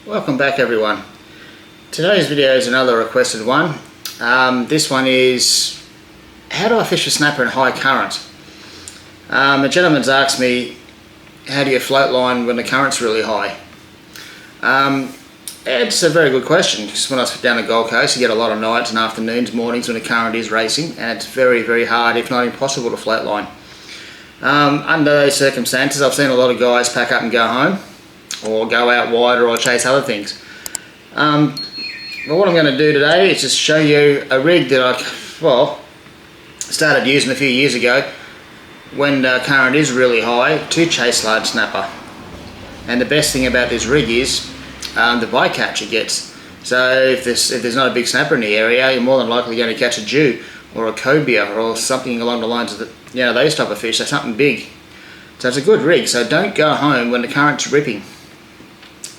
Welcome back everyone. Today's video is another requested one. This one is, how do I fish a snapper in high current? A gentleman's asked me, how do you float line when the current's really high? It's a very good question, because when I sit down the Gold Coast you get a lot of nights and afternoons, mornings when the current is racing, and it's very, very hard, if not impossible, to float line. Under those circumstances I've seen a lot of guys pack up and go home, or go out wider or chase other things. But what I'm going to do today is just show you a rig that I started using a few years ago when the current is really high to chase large snapper. And the best thing about this rig is the bycatch it gets. So if there's not a big snapper in the area, you're more than likely going to catch a Jew or a cobia or something along the lines of those type of fish. So something big. So it's a good rig. So don't go home when the current's ripping.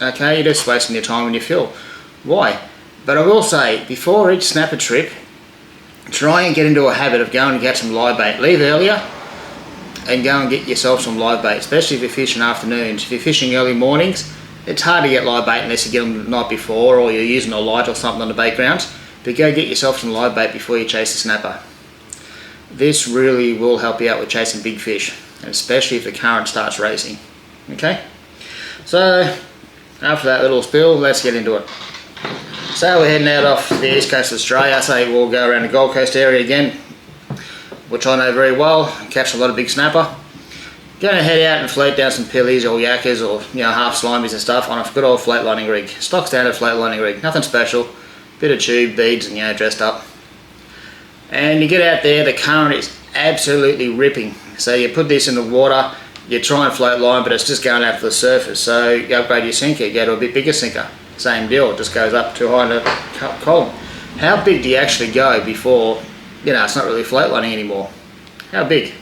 Okay, you're just wasting your time and your fuel. Why? But I will say, before each snapper trip, try and get into a habit of going and get some live bait. Leave earlier and go and get yourself some live bait, especially if you're fishing afternoons. If you're fishing early mornings, it's hard to get live bait unless you get them the night before or you're using a light or something on the bait grounds. But go get yourself some live bait before you chase a snapper. This really will help you out with chasing big fish, and especially if the current starts racing. Okay? So, after that little spill, let's get into it. So we're heading out off the east coast of Australia, so we'll go around the Gold Coast area again, which I know very well, catch a lot of big snapper. Going to head out and float down some pillies or yakkers or half slimies and stuff on a good old float lining rig. Stock standard float lining rig, nothing special, bit of tube, beads and dressed up. And you get out there, the current is absolutely ripping. So you put this in the water, you try and float line, but it's just going out to the surface. So you upgrade your sinker, go to a bit bigger sinker. Same deal, it just goes up too high in the column. How big do you actually go before, it's not really float lining anymore? How big?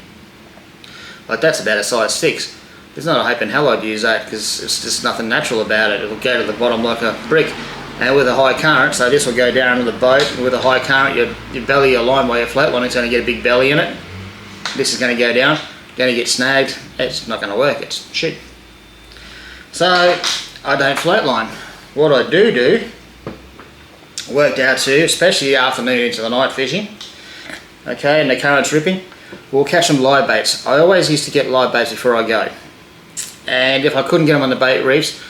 Like that's about a size 6. There's not a hope in hell I'd use that, because it's just nothing natural about it. It'll go to the bottom like a brick. And with a high current, so this will go down to the boat, and with a high current, your belly, your line while you're float lining, it's going to get a big belly in it. This is going to go down, going to get snagged. It's not going to work, it's shit. So I don't float line. What I do, worked out to, especially afternoon into the night fishing, okay, and the current's ripping, we'll catch them live baits. I always used to get live baits before I go. And if I couldn't get them on the bait reefs,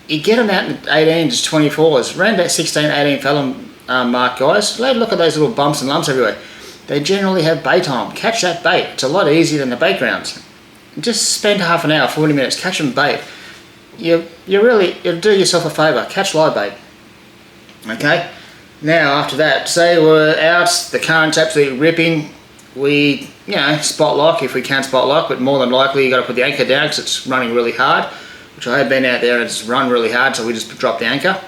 you get them out in 18s, 24s, around that 16, 18 fathom mark, guys. Look at those little bumps and lumps everywhere. They generally have bait on them. Catch that bait. It's a lot easier than the bait grounds. Just spend half an hour, 40 minutes, catch them bait. You'll do yourself a favour. Catch live bait. Okay? Now, after that, say we're out, the current's absolutely ripping. We, spot lock if we can spot lock, but more than likely you got to put the anchor down because it's running really hard, which I have been out there and it's run really hard, so we just drop the anchor.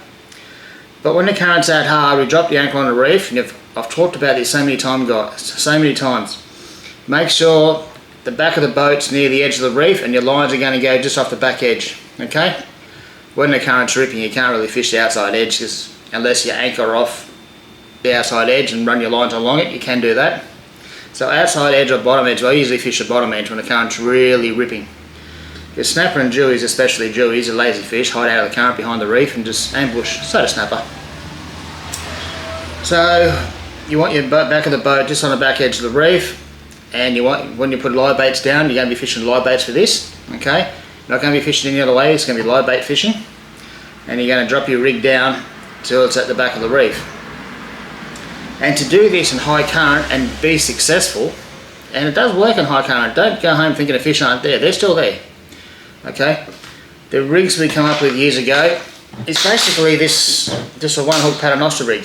But when the current's that hard, we drop the anchor on the reef, and I've talked about this so many times, guys, so many times. Make sure the back of the boat's near the edge of the reef and your lines are going to go just off the back edge, okay? When the current's ripping, you can't really fish the outside edge, because unless you anchor off the outside edge and run your lines along it, you can do that. So outside edge or bottom edge, I usually fish the bottom edge when the current's really ripping. Because snapper and jewies, especially jewies, are lazy fish, hide out of the current behind the reef and just ambush. So does snapper. So you want your back of the boat just on the back edge of the reef, and when you put live baits down, you're going to be fishing live baits for this. Okay, you're not going to be fishing any other way. It's going to be live bait fishing, and you're going to drop your rig down till it's at the back of the reef. And to do this in high current and be successful, and it does work in high current, don't go home thinking the fish aren't there. They're still there. Okay, the rigs we come up with years ago is basically just a one hook paternoster rig.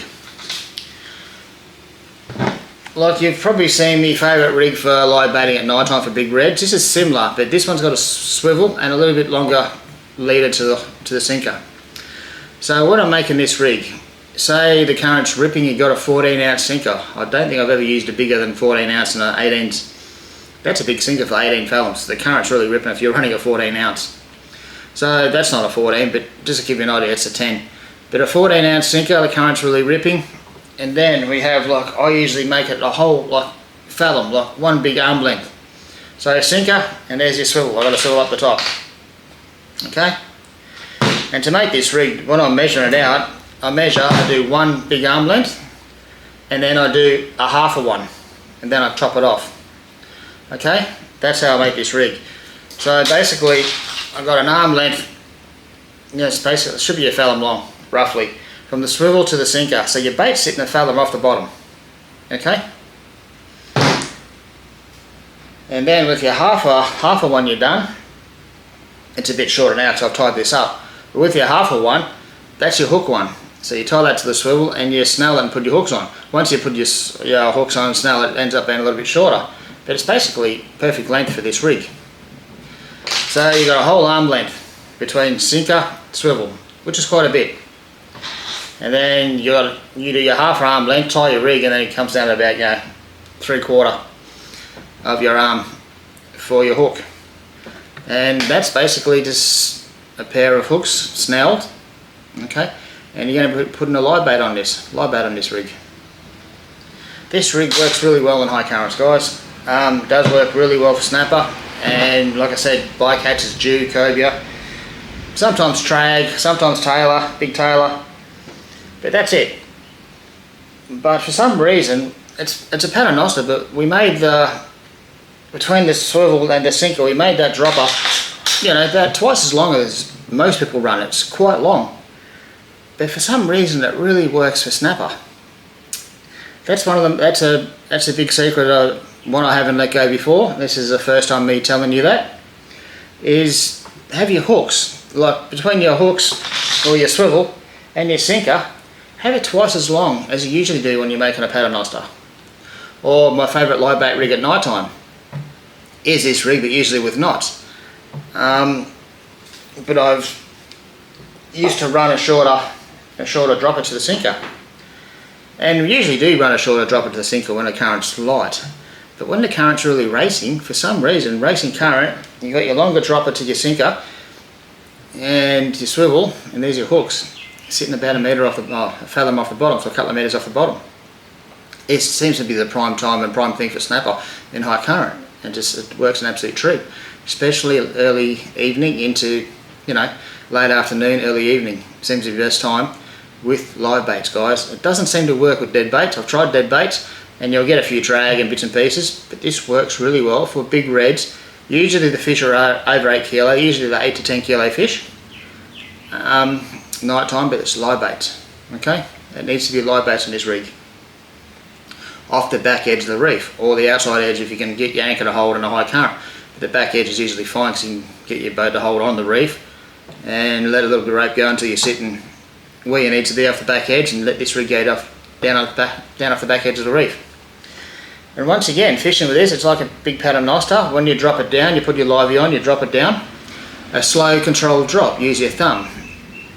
Like you've probably seen my favourite rig for live baiting at night time for big reds. This is similar, but this one's got a swivel and a little bit longer leader to the sinker. So when I'm making this rig, say the current's ripping, you've got a 14 ounce sinker. I don't think I've ever used a bigger than 14 ounce and an 18. That's a big sinker for 18 fathoms. The current's really ripping if you're running a 14 ounce. So that's not a 14, but just to give you an idea, it's a 10. But a 14 ounce sinker, the current's really ripping. And then we have, I usually make it a whole fathom, one big arm length. So a sinker, and there's your swivel. I've got a swivel up the top. Okay? And to make this rig, when I'm measuring it out, I do one big arm length, and then I do a half of one, and then I chop it off. Okay, that's how I make this rig. So basically, I've got an arm length, it's basically, it should be a fathom long, roughly, from the swivel to the sinker. So your bait's sitting a fathom off the bottom. Okay? And then with your half of one you're done, it's a bit shorter now because I've tied this up. But with your half of one, that's your hook one. So you tie that to the swivel and you snell it and put your hooks on. Once you put your hooks on and snell it, it ends up being a little bit shorter. But it's basically perfect length for this rig. So you've got a whole arm length between sinker, swivel, which is quite a bit. And then you do your half arm length, tie your rig, and then it comes down to about 3/4 of your arm for your hook. And that's basically just a pair of hooks snelled. Okay, and you're going to be putting a live bait on this rig. This rig works really well in high currents, guys. It does work really well for snapper, and like I said, bycatches, jew, cobia, sometimes trag, sometimes tailor, big tailor, but that's it. But for some reason, it's a paternoster, but we made between the swivel and the sinker, we made that dropper, about twice as long as most people run. It's quite long, but for some reason it really works for snapper. That's one of them. That's a big secret. One I haven't let go before. This is the first time me telling you that. Is have your hooks, like between your hooks or your swivel and your sinker, have it twice as long as you usually do when you're making a paternoster. Or my favourite live bait rig at night time is this rig, but usually with knots. But I've used to run a shorter dropper to the sinker, and we usually do run a shorter dropper to the sinker when the current's light. But when the current's really racing, for some reason, racing current, you've got your longer dropper to your sinker and your swivel, and there's your hooks sitting about a fathom off the bottom, so a couple of metres off the bottom. It seems to be the prime time and prime thing for snapper in high current, and it works an absolute treat, especially early evening into late afternoon, early evening. Seems to be the best time with live baits, guys. It doesn't seem to work with dead baits. I've tried dead baits, and you'll get a few drag and bits and pieces, but this works really well for big reds. Usually the fish are over 8 kilo, usually they're 8 to 10 kilo fish. Night time, but it's live baits. Okay, it needs to be live baits on this rig. Off the back edge of the reef, or the outside edge if you can get your anchor to hold in a high current. But the back edge is usually fine because you can get your boat to hold on the reef and let a little bit of rope go until you're sitting where you need to be off the back edge, and let this rig go down off the back edge of the reef. And once again, fishing with this, it's like a big paternoster. When you drop it down, you put your livey on, you drop it down. A slow controlled drop, use your thumb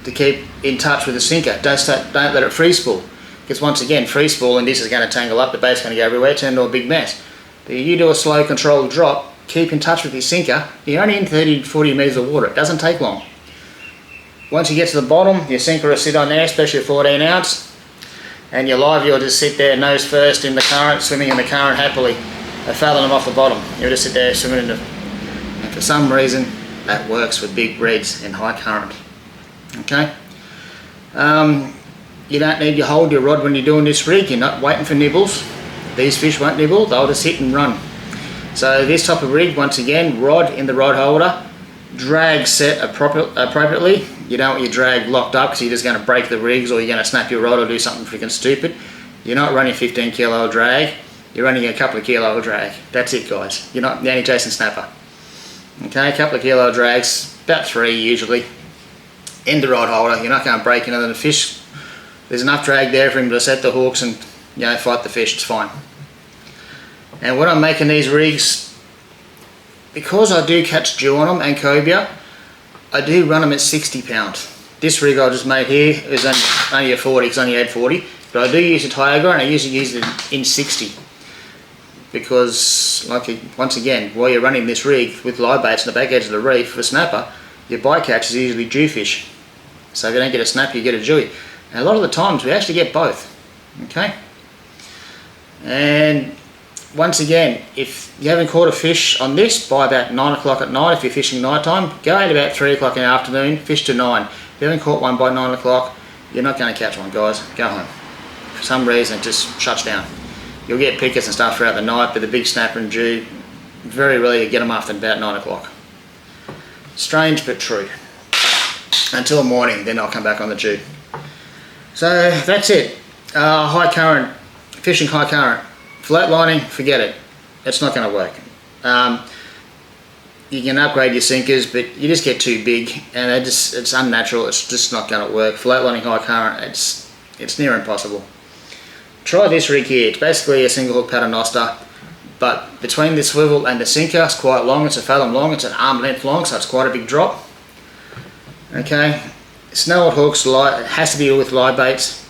to keep in touch with the sinker. Don't let it free spool, because once again, free spool and this is going to tangle up, the bait's going to go everywhere, turn into a big mess. But you do a slow controlled drop, keep in touch with your sinker, you're only in 30 to 40 metres of water. It doesn't take long. Once you get to the bottom, your sinker will sit on there, especially a 14 ounce, and your livey will just sit there nose first in the current, swimming in the current happily, a fathom off the bottom. You'll just sit there swimming in and for some reason that works with big reds in high current. Okay, you don't need to hold your rod when you're doing this rig. You're not waiting for nibbles. These fish won't nibble, they'll just hit and run. So this type of rig, once again, rod in the rod holder, drag set appropriately. You don't want your drag locked up because you're just going to break the rigs, or you're going to snap your rod or do something freaking stupid. You're not running 15 kilo drag, you're running a couple of kilo drag. That's it, guys. You're not the only chasing snapper. Okay, a couple of kilo drags, about 3 usually, in the rod holder. You're not going to break into the fish. There's enough drag there for him to set the hooks and fight the fish. It's fine. And when I'm making these rigs, because I do catch jew on them and cobia, I do run them at 60 pounds. This rig I just made here is only a 40, it's only had 40, but I do use a Tioga, and I usually use it in 60. Because, once again, while you're running this rig with live baits on the back edge of the reef for snapper, your bycatch is usually jewfish. So if you don't get a snapper, you get a jewie. And a lot of the times we actually get both. Okay? And once again, if you haven't caught a fish on this by about 9 o'clock at night, if you're fishing night time, go out about 3 o'clock in the afternoon, fish to 9. If you haven't caught one by 9 o'clock, you're not going to catch one, guys. Go home. For some reason, it just shuts down. You'll get pickers and stuff throughout the night, but the big snapper and jew, very rarely you get them after about 9 o'clock. Strange but true. Until morning, then I'll come back on the jew. So that's it. High current, fishing high current. Flatlining, forget it. It's not going to work. You can upgrade your sinkers, but you just get too big, and it's unnatural. It's just not going to work. Flatlining high current, it's near impossible. Try this rig here. It's basically a single hook paternoster, but between the swivel and the sinker, it's quite long. It's a fathom long. It's an arm length long, so it's quite a big drop. Okay, snelled hooks. It has to be with live baits.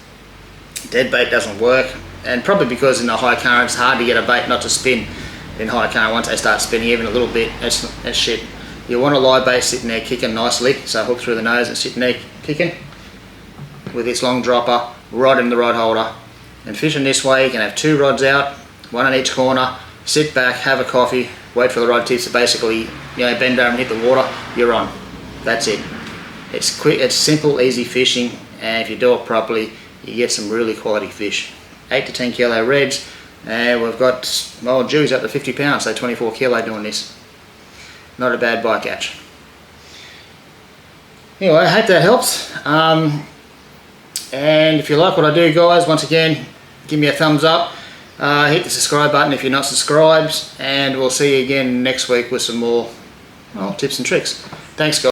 Dead bait doesn't work, and probably because in the high current, it's hard to get a bait not to spin. In high current, once they start spinning even a little bit, that's shit. You want a live bait sitting there kicking nicely, so hook through the nose and sitting there kicking with this long dropper, rod in the rod holder. And fishing this way, you can have 2 rods out, 1 on each corner, sit back, have a coffee, wait for the rod tips to basically, bend over and hit the water, you're on. That's it. It's quick, it's simple, easy fishing, and if you do it properly, you get some really quality fish. 8 to 10 kilo reds. And we've got old jews up to 50 pounds, so 24 kilo doing this. Not a bad bite catch. Anyway, I hope that helps. And if you like what I do, guys, once again, give me a thumbs up. Hit the subscribe button if you're not subscribed. And we'll see you again next week with some more tips and tricks. Thanks, guys.